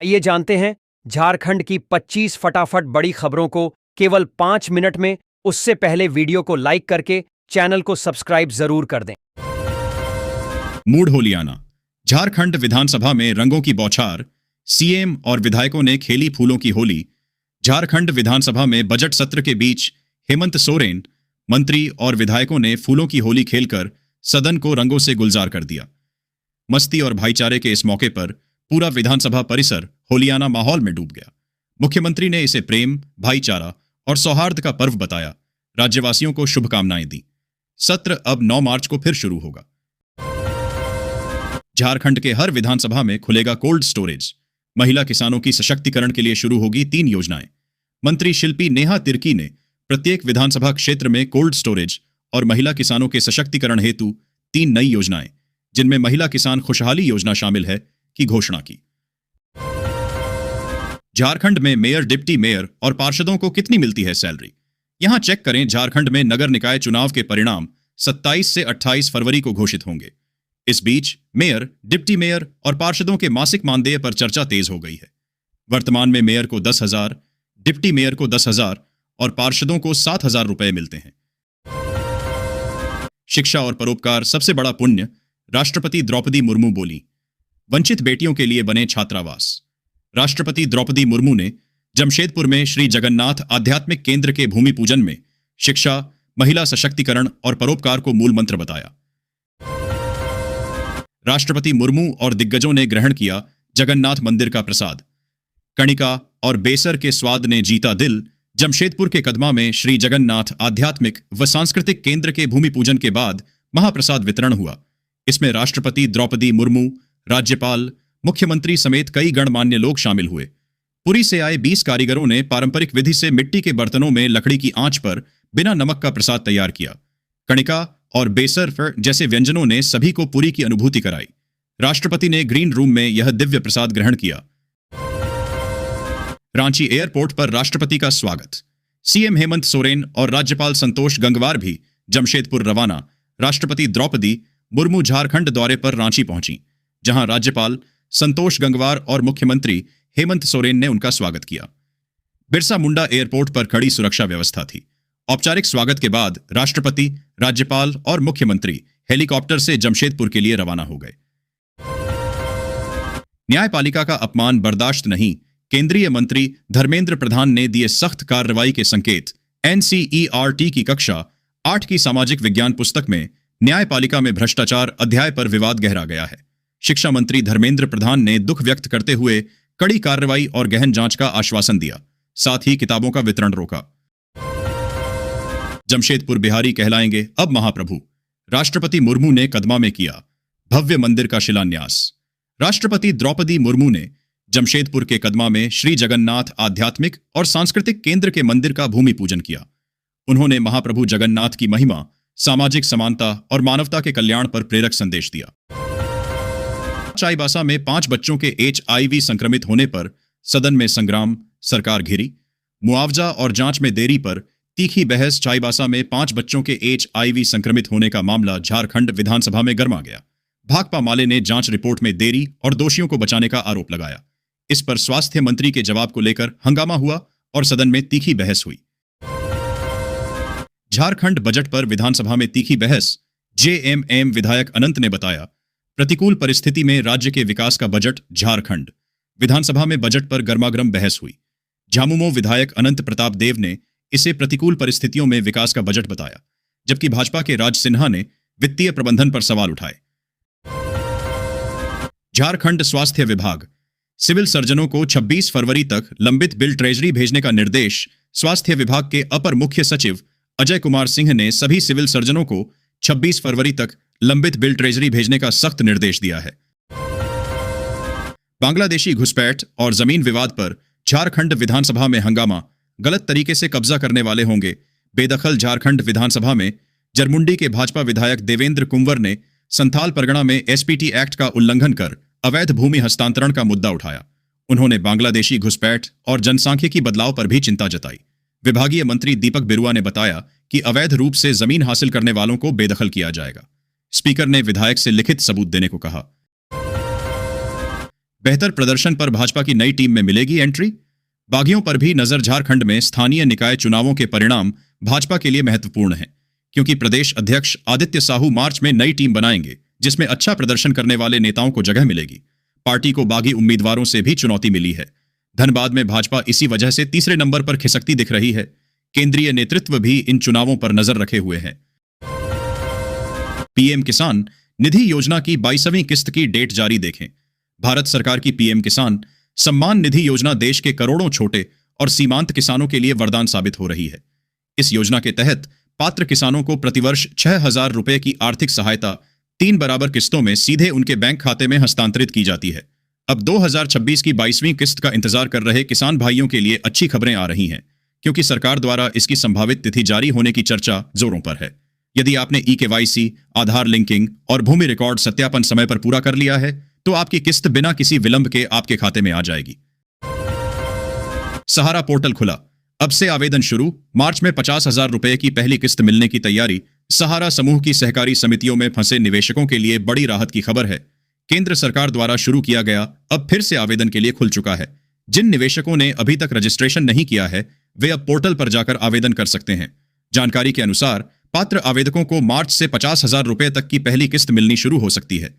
ये जानते हैं झारखंड की 25 फटाफट बड़ी खबरों को केवल 5 मिनट में। उससे पहले वीडियो को लाइक करके चैनल को सब्सक्राइब जरूर कर दें। मूड होलियाना। झारखंड विधानसभा में रंगों की बौछार, सीएम और विधायकों ने खेली फूलों की होली। झारखंड विधानसभा में बजट सत्र के बीच हेमंत सोरेन, मंत्री और विधायकों ने फूलों की होली खेलकर सदन को रंगों से गुलजार कर दिया। मस्ती और भाईचारे के इस मौके पर पूरा विधानसभा परिसर होलियाना माहौल में डूब गया। मुख्यमंत्री ने इसे प्रेम, भाईचारा और सौहार्द का पर्व बताया। राज्यवासियों को शुभकामनाएं दी। सत्र अब 9 मार्च को फिर शुरू होगा। झारखंड के हर विधानसभा में खुलेगा कोल्ड स्टोरेज। महिला किसानों की सशक्तिकरण के लिए शुरू होगी 3 योजनाएं। मंत्री शिल्पी नेहा तिर्की ने प्रत्येक विधानसभा क्षेत्र में कोल्ड स्टोरेज और महिला किसानों के सशक्तिकरण हेतु 3 नई योजनाएं, जिनमें महिला किसान खुशहाली योजना शामिल है, की घोषणा की। झारखंड में मेयर, डिप्टी मेयर और पार्षदों को कितनी मिलती है सैलरी? यहां चेक करें। झारखंड में नगर निकाय चुनाव के परिणाम 27 से 28 फरवरी को घोषित होंगे। इस बीच मेयर, डिप्टी मेयर और पार्षदों के मासिक मानदेय पर चर्चा तेज हो गई है। वर्तमान में मेयर को 10,000, डिप्टी मेयर को 10,000 और पार्षदों को 7,000 रुपए मिलते हैं। शिक्षा और परोपकार सबसे बड़ा पुण्य, राष्ट्रपति द्रौपदी मुर्मू बोली। वंचित बेटियों के लिए बने छात्रावास। राष्ट्रपति द्रौपदी मुर्मू ने जमशेदपुर में श्री जगन्नाथ आध्यात्मिक केंद्र के भूमि पूजन में शिक्षा, महिला सशक्तिकरण और परोपकार को मूल मंत्र बताया। राष्ट्रपति मुर्मू और दिग्गजों ने ग्रहण किया जगन्नाथ मंदिर का प्रसाद। कणिका और बेसर के स्वाद ने जीता दिल। जमशेदपुर के कदमा में श्री जगन्नाथ आध्यात्मिक व सांस्कृतिक केंद्र के भूमि पूजन के बाद महाप्रसाद वितरण हुआ। इसमें राष्ट्रपति द्रौपदी मुर्मू, राज्यपाल, मुख्यमंत्री समेत कई गणमान्य लोग शामिल हुए। पुरी से आए 20 कारीगरों ने पारंपरिक विधि से मिट्टी के बर्तनों में लकड़ी की आंच पर बिना नमक का प्रसाद तैयार किया। कणिका और बेसर जैसे व्यंजनों ने सभी को पुरी की अनुभूति कराई। राष्ट्रपति ने ग्रीन रूम में यह दिव्य प्रसाद ग्रहण किया। रांची एयरपोर्ट पर राष्ट्रपति का स्वागत। सीएम हेमंत सोरेन और राज्यपाल संतोष गंगवार भी जमशेदपुर रवाना। राष्ट्रपति द्रौपदी मुर्मू झारखंड दौरे पर रांची पहुंची, जहां राज्यपाल संतोष गंगवार और मुख्यमंत्री हेमंत सोरेन ने उनका स्वागत किया। बिरसा मुंडा एयरपोर्ट पर कड़ी सुरक्षा व्यवस्था थी। औपचारिक स्वागत के बाद राष्ट्रपति, राज्यपाल और मुख्यमंत्री हेलीकॉप्टर से जमशेदपुर के लिए रवाना हो गए। न्यायपालिका का अपमान बर्दाश्त नहीं, केंद्रीय मंत्री धर्मेंद्र प्रधान ने दिए सख्त कार्रवाई के संकेत। एनसीईआरटी की कक्षा 8 की सामाजिक विज्ञान पुस्तक में न्यायपालिका में भ्रष्टाचार अध्याय पर विवाद गहरा गया है। शिक्षा मंत्री धर्मेंद्र प्रधान ने दुख व्यक्त करते हुए कड़ी कार्रवाई और गहन जांच का आश्वासन दिया। साथ ही किताबों का वितरण रोका। जमशेदपुर बिहारी कहलाएंगे अब महाप्रभु। राष्ट्रपति मुर्मू ने कदमा में किया भव्य मंदिर का शिलान्यास। राष्ट्रपति द्रौपदी मुर्मू ने जमशेदपुर के कदमा में श्री जगन्नाथ आध्यात्मिक और सांस्कृतिक केंद्र के मंदिर का भूमि पूजन किया। उन्होंने महाप्रभु जगन्नाथ की महिमा, सामाजिक समानता और मानवता के कल्याण पर प्रेरक संदेश दिया। चाईबासा में 5 बच्चों के HIV संक्रमित होने पर सदन में संग्राम, सरकार घिरी। मुआवजा और जांच में देरी पर तीखी बहस। चाईबासा में 5 बच्चों के HIV संक्रमित होने का मामला झारखंड विधानसभा में गर्मा गया। भाकपा माले ने जांच रिपोर्ट में देरी और दोषियों को बचाने का आरोप लगाया। इस पर स्वास्थ्य मंत्री के जवाब को लेकर हंगामा हुआ और सदन में तीखी बहस हुई। झारखंड बजट पर विधानसभा में तीखी बहस। जेएमएम विधायक अनंत ने बताया, प्रतिकूल परिस्थिति में राज्य के विकास का बजट झारखंड। विधानसभा में बजट पर गर्मागर्म बहस हुई। झामुमो विधायक अनंत प्रताप देव ने इसे प्रतिकूल परिस्थितियों में विकास का बजट बताया, जबकि भाजपा के राज सिन्हा ने वित्तीय प्रबंधन पर सवाल उठाए। झारखंड स्वास्थ्य विभाग, सिविल सर्जनों को 26 फरवरी तक लंबित बिल ट्रेजरी भेजने का निर्देश। स्वास्थ्य विभाग के अपर मुख्य सचिव अजय कुमार सिंह ने सभी सिविल सर्जनों को 26 फरवरी तक लंबित बिल ट्रेजरी भेजने का सख्त निर्देश दिया है। बांग्लादेशी घुसपैठ और जमीन विवाद पर झारखंड विधानसभा में हंगामा। गलत तरीके से कब्जा करने वाले होंगे बेदखल। झारखंड विधानसभा में जरमुंडी के भाजपा विधायक देवेंद्र कुंवर ने संथाल परगना में एसपीटी एक्ट का उल्लंघन कर अवैध भूमि हस्तांतरण का मुद्दा उठाया। उन्होंने बांग्लादेशी घुसपैठ और जनसांख्यिकी बदलाव पर भी चिंता जताई। विभागीय मंत्री दीपक बिरुआ ने बताया कि अवैध रूप से जमीन हासिल करने वालों को बेदखल किया जाएगा। स्पीकर ने विधायक से लिखित सबूत देने को कहा। बेहतर प्रदर्शन पर भाजपा की नई टीम में मिलेगी एंट्री? बागियों पर भी नजर। झारखंड में स्थानीय निकाय चुनावों के परिणाम भाजपा के लिए महत्वपूर्ण हैं, क्योंकि प्रदेश अध्यक्ष आदित्य साहू मार्च में नई टीम बनाएंगे जिसमें अच्छा प्रदर्शन करने वाले नेताओं को जगह मिलेगी। पार्टी को बागी उम्मीदवारों से भी चुनौती मिली है। धनबाद में भाजपा इसी वजह से तीसरे नंबर पर खिसकती दिख रही है। केंद्रीय नेतृत्व भी इन चुनावों पर नजर रखे हुए है। पीएम किसान निधि योजना की 22वीं किस्त की डेट जारी देखें। भारत सरकार की पीएम किसान सम्मान निधि योजना देश के करोड़ों छोटे और सीमांत किसानों के लिए वरदान साबित हो रही है। इस योजना के तहत पात्र किसानों को प्रतिवर्ष 6,000 रुपए की आर्थिक सहायता 3 बराबर किस्तों में सीधे उनके बैंक खाते में हस्तांतरित की जाती है। अब 2026 की 22वीं किस्त का इंतजार कर रहे किसान भाइयों के लिए अच्छी खबरें आ रही हैं, क्योंकि सरकार द्वारा इसकी संभावित तिथि जारी होने की चर्चा जोरों पर है। यदि आपने ई-केवाईसी, आधार लिंकिंग और भूमि रिकॉर्ड सत्यापन समय पर पूरा कर लिया है, तो आपकी किस्त बिना किसी विलंब के आपके खाते में आ जाएगी। सहारा पोर्टल खुला, अब से आवेदन शुरू। मार्च में 50,000 रुपए की पहली किस्त मिलने की तैयारी। सहारा समूह की सहकारी समितियों में फंसे निवेशकों के लिए बड़ी राहत की खबर है। केंद्र सरकार द्वारा शुरू किया गया अब फिर से आवेदन के लिए खुल चुका है। जिन निवेशकों ने अभी तक रजिस्ट्रेशन नहीं किया है, वे अब पोर्टल पर जाकर आवेदन कर सकते हैं। जानकारी के अनुसार पात्र आवेदकों को मार्च से 50,000 रुपए तक की पहली किस्त मिलनी शुरू हो सकती है।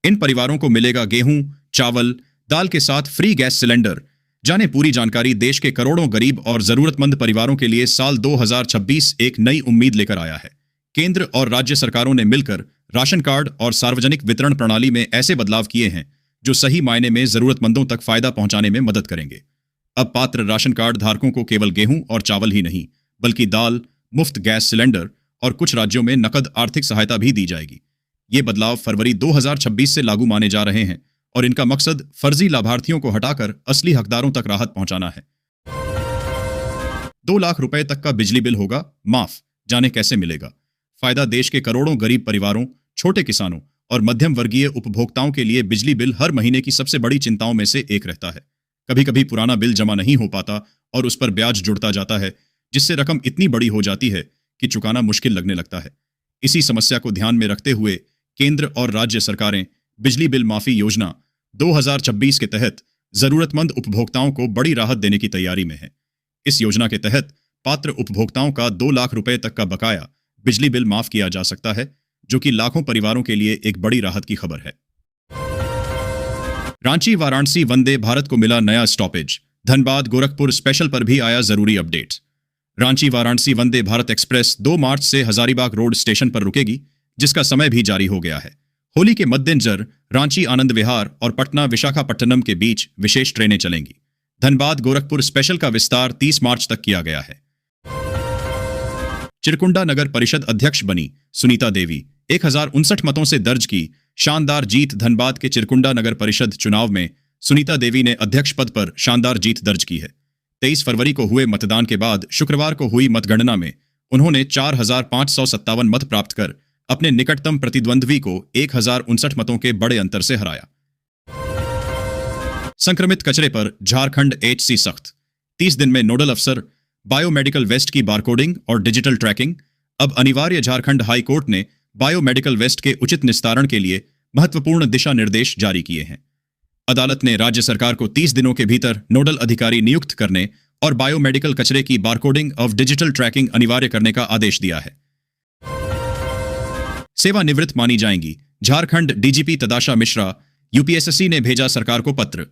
इन परिवारों को मिलेगा गेहूं, चावल, दाल के साथ फ्री गैस सिलेंडर। जाने पूरी जानकारी। देश के करोड़ों गरीब और जरूरतमंद परिवारों के लिए साल 2026 एक नई उम्मीद लेकर आया है। केंद्र और राज्य सरकारों ने मिलकर राशन कार्ड और सार्वजनिक वितरण प्रणाली में ऐसे बदलाव किए हैं जो सही मायने में जरूरतमंदों तक फायदा पहुंचाने में मदद करेंगे। अब पात्र राशन कार्ड धारकों को केवल गेहूं और चावल ही नहीं, बल्कि दाल, मुफ्त गैस सिलेंडर और कुछ राज्यों में नकद आर्थिक सहायता भी दी जाएगी। ये बदलाव फरवरी 2026 से लागू माने जा रहे हैं और इनका मकसद फर्जी लाभार्थियों को हटाकर असली हकदारों तक राहत पहुंचाना है। 2 लाख रुपए तक का बिजली बिल होगा माफ। जाने कैसे मिलेगा फायदा। देश के करोड़ों गरीब परिवारों, छोटे किसानों और मध्यम वर्गीय उपभोक्ताओं के लिए बिजली बिल हर महीने की सबसे बड़ी चिंताओं में से एक रहता है। कभी कभी पुराना बिल जमा नहीं हो पाता और उस पर ब्याज जुड़ता जाता है, जिससे रकम इतनी बड़ी हो जाती है कि चुकाना मुश्किल लगने लगता है। इसी समस्या को ध्यान में रखते हुए केंद्र और राज्य सरकारें बिजली बिल माफी योजना 2026 के तहत जरूरतमंद उपभोक्ताओं को बड़ी राहत देने की तैयारी में है। इस योजना के तहत पात्र उपभोक्ताओं का 2 लाख रुपए तक का बकाया बिजली बिल माफ किया जा सकता है, जो कि लाखों परिवारों के लिए एक बड़ी राहत की खबर है। रांची वाराणसी वंदे भारत को मिला नया स्टॉपेज। धनबाद गोरखपुर स्पेशल पर भी आया जरूरी अपडेट। रांची वाराणसी वंदे भारत एक्सप्रेस 2 मार्च से हजारीबाग रोड स्टेशन पर रुकेगी, जिसका समय भी जारी हो गया है। होली के मद्देनजर रांची आनंद विहार और पटना विशाखापट्टनम के बीच विशेष ट्रेनें चलेंगी। धनबाद गोरखपुर स्पेशल का विस्तार 30 मार्च तक किया गया है। चिरकुंडा नगर परिषद अध्यक्ष बनी सुनीता देवी। 1059 मतों से दर्ज की शानदार जीत। धनबाद के चिरकुंडा नगर परिषद चुनाव में सुनीता देवी ने अध्यक्ष पद पर शानदार जीत दर्ज की है। 23 फरवरी को हुए मतदान के बाद शुक्रवार को हुई मतगणना में उन्होंने 4,557 मत प्राप्त कर अपने निकटतम प्रतिद्वंद्वी को 1059 मतों के बड़े अंतर से हराया। संक्रमित कचरे पर झारखंड एचसी सख्त। 30 दिन में नोडल अफसर। बायोमेडिकल वेस्ट की बारकोडिंग और डिजिटल ट्रैकिंग अब अनिवार्य। झारखंड हाई कोर्ट ने बायोमेडिकल वेस्ट के उचित निस्तारण के लिए महत्वपूर्ण दिशा निर्देश जारी किए हैं। अदालत ने राज्य सरकार को 30 दिनों के भीतर नोडल अधिकारी नियुक्त करने और बायोमेडिकल कचरे की बारकोडिंग और डिजिटल ट्रैकिंग अनिवार्य करने का आदेश दिया है। सेवानिवृत्त मानी जाएंगी झारखंड डीजीपी तदाशा मिश्रा। यूपीएसएससी ने भेजा सरकार को पत्र।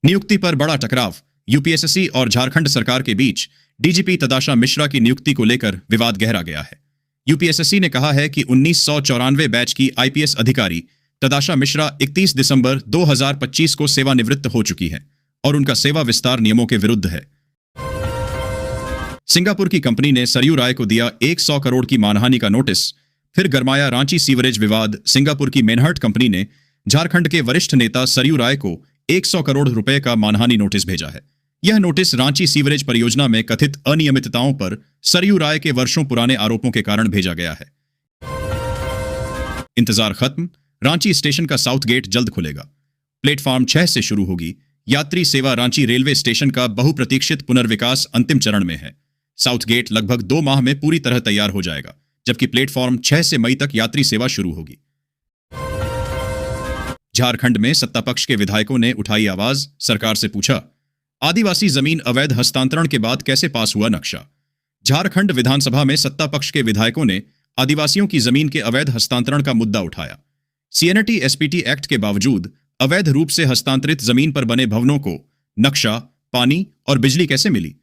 नियुक्ति पर बड़ा टकराव। यूपीएसएससी और झारखंड सरकार के बीच डीजीपी तदाशा मिश्रा की नियुक्ति को लेकर विवाद गहरा गया है। यूपीएसएससी ने कहा है कि 1994 बैच की आईपीएस अधिकारी तदाशा मिश्रा 31 दिसंबर 2025 को सेवानिवृत्त हो चुकी है और उनका सेवा विस्तार नियमों के विरुद्ध है। सिंगापुर की कंपनी ने सरयू राय को दिया 100 करोड़ की मानहानि का नोटिस। फिर गरमाया रांची सीवरेज विवाद। सिंगापुर की मेनहर्ट कंपनी ने झारखंड के वरिष्ठ नेता सरयू राय को 100 करोड़ रुपए का मानहानि नोटिस भेजा है। यह नोटिस रांची सीवरेज परियोजना में कथित अनियमितताओं पर सरयू राय के वर्षों पुराने आरोपों के कारण भेजा गया है। इंतजार खत्म। रांची स्टेशन का साउथ गेट जल्द खुलेगा। प्लेटफॉर्म 6 से शुरू होगी यात्री सेवा। रांची रेलवे स्टेशन का बहुप्रतीक्षित पुनर्विकास अंतिम चरण में है। साउथ गेट लगभग 2 माह में पूरी तरह तैयार हो जाएगा, जबकि प्लेटफॉर्म 6 से मई तक यात्री सेवा शुरू होगी। झारखंड में सत्ता पक्ष के विधायकों ने उठाई आवाज, सरकार से पूछा, आदिवासी जमीन अवैध हस्तांतरण के बाद कैसे पास हुआ नक्शा। झारखंड विधानसभा में सत्ता पक्ष के विधायकों ने आदिवासियों की जमीन के अवैध हस्तांतरण का मुद्दा उठाया। सीएनटी एसपीटी एक्ट के बावजूद अवैध रूप से हस्तांतरित जमीन पर बने भवनों को नक्शा, पानी और बिजली कैसे मिली।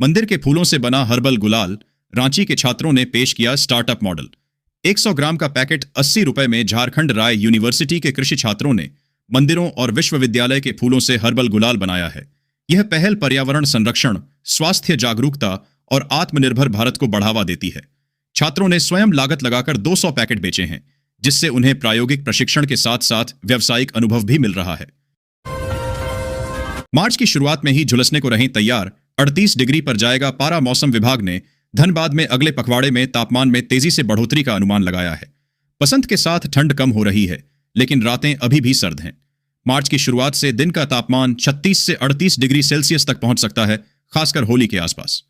मंदिर के फूलों से बना हर्बल गुलाल, रांची के छात्रों ने पेश किया स्टार्टअप मॉडल। 100 ग्राम का पैकेट 80 रुपए में झारखंड राय यूनिवर्सिटी के कृषि छात्रों ने मंदिरों और विश्वविद्यालय के फूलों से हर्बल गुलाल बनाया है। यह पहल पर्यावरण संरक्षण, स्वास्थ्य जागरूकता और आत्मनिर्भर भारत को बढ़ावा देती है। छात्रों ने स्वयं लागत लगाकर 200 पैकेट बेचे हैं, जिससे उन्हें प्रायोगिक प्रशिक्षण के साथ साथ व्यावसायिक अनुभव भी मिल रहा है। मार्च की शुरुआत में ही झुलसने को रहें तैयार, 38 डिग्री पर जाएगा पारा। मौसम विभाग ने धनबाद में अगले पखवाड़े में तापमान में तेजी से बढ़ोतरी का अनुमान लगाया है। बसंत के साथ ठंड कम हो रही है, लेकिन रातें अभी भी सर्द हैं। मार्च की शुरुआत से दिन का तापमान 36 से 38 डिग्री सेल्सियस तक पहुंच सकता है, खासकर होली के आसपास।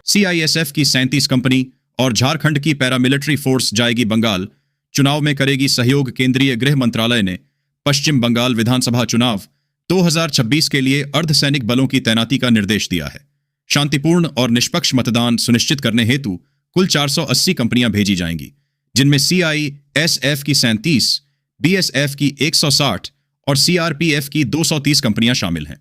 सीआईएसएफ की 37 कंपनी और झारखंड की पैरामिलिट्री फोर्स जाएगी बंगाल। चुनाव में करेगी सहयोग। केंद्रीय गृह मंत्रालय ने पश्चिम बंगाल विधानसभा चुनाव 2026 के लिए अर्धसैनिक बलों की तैनाती का निर्देश दिया है। शांतिपूर्ण और निष्पक्ष मतदान सुनिश्चित करने हेतु कुल 480 कंपनियां भेजी जाएंगी, जिनमें सीआईएसएफ की 37, बीएसएफ की 160 और सीआरपीएफ की 230 कंपनियां शामिल हैं।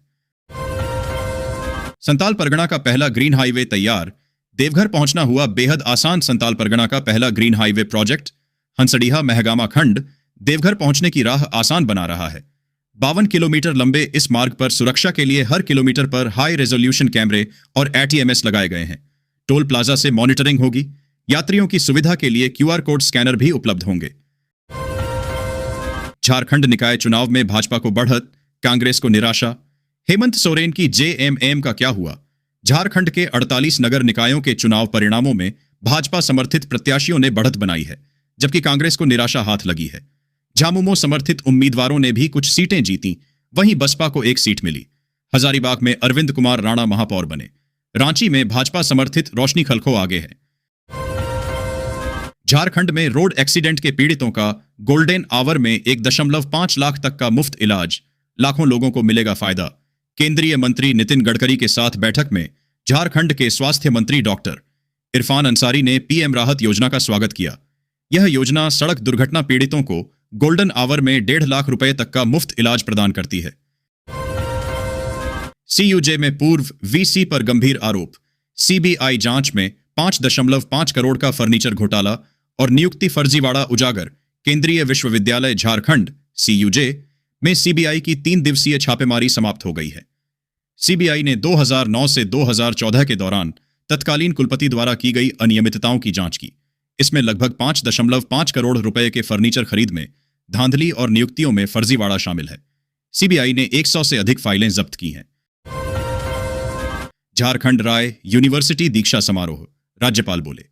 संताल परगना का पहला ग्रीन हाईवे तैयार। देवघर पहुंचना हुआ बेहद आसान। संताल परगना का पहला green highway project Hansdiha Mahagama खंड देवघर पहुंचने की राह आसान बना रहा है। 52 किलोमीटर लंबे इस मार्ग पर सुरक्षा के लिए हर किलोमीटर पर हाई रेजोल्यूशन कैमरे और एटीएमएस लगाए गए हैं। टोल प्लाजा से मॉनिटरिंग होगी। यात्रियों की सुविधा के लिए क्यूआर कोड स्कैनर भी उपलब्ध होंगे। झारखंड निकाय चुनाव में भाजपा को बढ़त, कांग्रेस को निराशा। हेमंत सोरेन की जेएमएम का क्या हुआ। झारखंड के 48 नगर निकायों के चुनाव परिणामों में भाजपा समर्थित प्रत्याशियों ने बढ़त बनाई है, जबकि कांग्रेस को निराशा हाथ लगी है। झामुमो समर्थित उम्मीदवारों ने भी कुछ सीटें जीती, वहीं बसपा को 1 सीट मिली। हजारीबाग में अरविंद कुमार राणा महापौर बने। रांची में भाजपा समर्थित रोशनी खलखो आगे है। झारखंड में रोड एक्सीडेंट के पीड़ितों का गोल्डन आवर में 1.5 लाख तक का मुफ्त इलाज। लाखों लोगों को मिलेगा फायदा। केंद्रीय मंत्री नितिन गडकरी के साथ बैठक में झारखंड के स्वास्थ्य मंत्री डॉक्टर इरफान अंसारी ने पीएम राहत योजना का स्वागत किया। यह योजना सड़क दुर्घटना पीड़ितों को गोल्डन आवर में 1.5 लाख रुपए तक का मुफ्त इलाज प्रदान करती है। सीयूजे में पूर्व वीसी पर गंभीर आरोप। सीबीआई जांच में 5.5 करोड़ का फर्नीचर घोटाला और नियुक्ति फर्जीवाड़ा उजागर। केंद्रीय विश्वविद्यालय झारखंड सीयूजे में सीबीआई की 3 दिवसीय छापेमारी समाप्त हो गई है। सीबीआई ने 2009 से 2014 के दौरान तत्कालीन कुलपति द्वारा की गई अनियमितताओं की जांच की। इसमें लगभग 5.5 करोड़ रुपए के फर्नीचर खरीद में धांधली और नियुक्तियों में फर्जीवाड़ा शामिल है। सीबीआई ने 100 से अधिक फाइलें जब्त की हैं। झारखंड राय यूनिवर्सिटी दीक्षा समारोह। राज्यपाल बोले,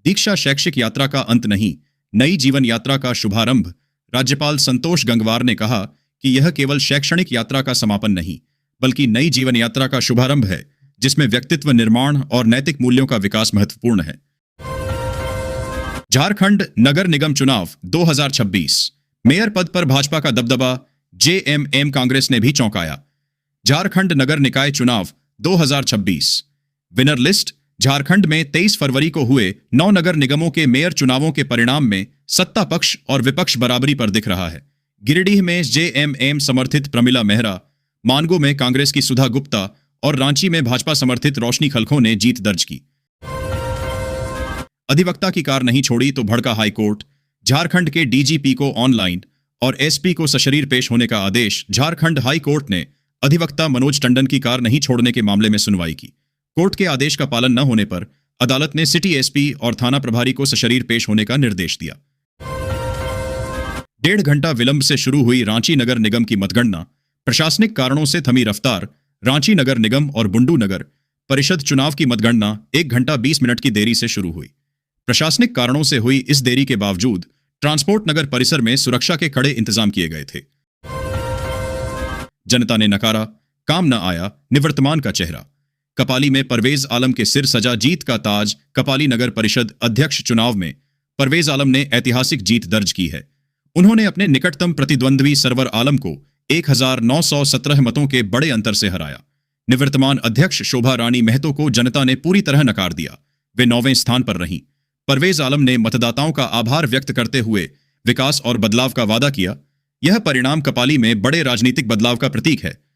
दीक्षा शैक्षिक यात्रा का अंत नहीं, नई जीवन यात्रा का शुभारंभ। राज्यपाल संतोष गंगवार ने कहा कि यह केवल शैक्षणिक यात्रा का समापन नहीं, बल्कि नई जीवन यात्रा का शुभारंभ है, जिसमें व्यक्तित्व निर्माण और नैतिक मूल्यों का विकास महत्वपूर्ण है। झारखंड नगर निगम चुनाव 2026। मेयर पद पर भाजपा का दबदबा। जेएमएम कांग्रेस ने भी चौंकाया। झारखंड नगर निकाय चुनाव 2026 विनर लिस्ट। झारखंड में 23 फरवरी को हुए 9 नगर निगमों के मेयर चुनावों के परिणाम में सत्ता पक्ष और विपक्ष बराबरी पर दिख रहा है। गिरिडीह में जेएमएम समर्थित प्रमिला मेहरा, मानगो में कांग्रेस की सुधा गुप्ता और रांची में भाजपा समर्थित रोशनी खलखो ने जीत दर्ज की। अधिवक्ता की कार नहीं छोड़ी तो भड़का हाईकोर्ट। झारखंड के डीजीपी को ऑनलाइन और एसपी को सशरीर पेश होने का आदेश। झारखंड हाई कोर्ट ने अधिवक्ता मनोज टंडन की कार नहीं छोड़ने के मामले में सुनवाई की। कोर्ट के आदेश का पालन न होने पर अदालत ने सिटी एसपी और थाना प्रभारी को सशरीर पेश होने का निर्देश दिया। 1.5 घंटा विलंब से शुरू हुई रांची नगर निगम की मतगणना। प्रशासनिक कारणों से थमी रफ्तार। रांची नगर निगम और बुंडू नगर परिषद चुनाव की मतगणना 1 घंटा 20 मिनट की देरी से शुरू हुई। प्रशासनिक कारणों से हुई इस देरी के बावजूद ट्रांसपोर्ट नगर परिसर में सुरक्षा के कड़े इंतजाम किए गए थे। जनता ने नकारा, काम न आया निवर्तमान का चेहरा। कपाली में परवेज आलम के सिर सजा जीत का ताज। कपाली नगर परिषद अध्यक्ष चुनाव में परवेज आलम ने ऐतिहासिक जीत दर्ज की है। उन्होंने अपने निकटतम प्रतिद्वंद्वी सरवर आलम को 1917 मतों के बड़े अंतर से हराया। निवर्तमान अध्यक्ष शोभा रानी महतो को जनता ने पूरी तरह नकार दिया। वे 9वें स्थान पर रहीं। परवेज आलम ने मतदाताओं का आभार व्यक्त करते हुए विकास और बदलाव का वादा किया। यह परिणाम कपाली में बड़े राजनीतिक बदलाव का प्रतीक है।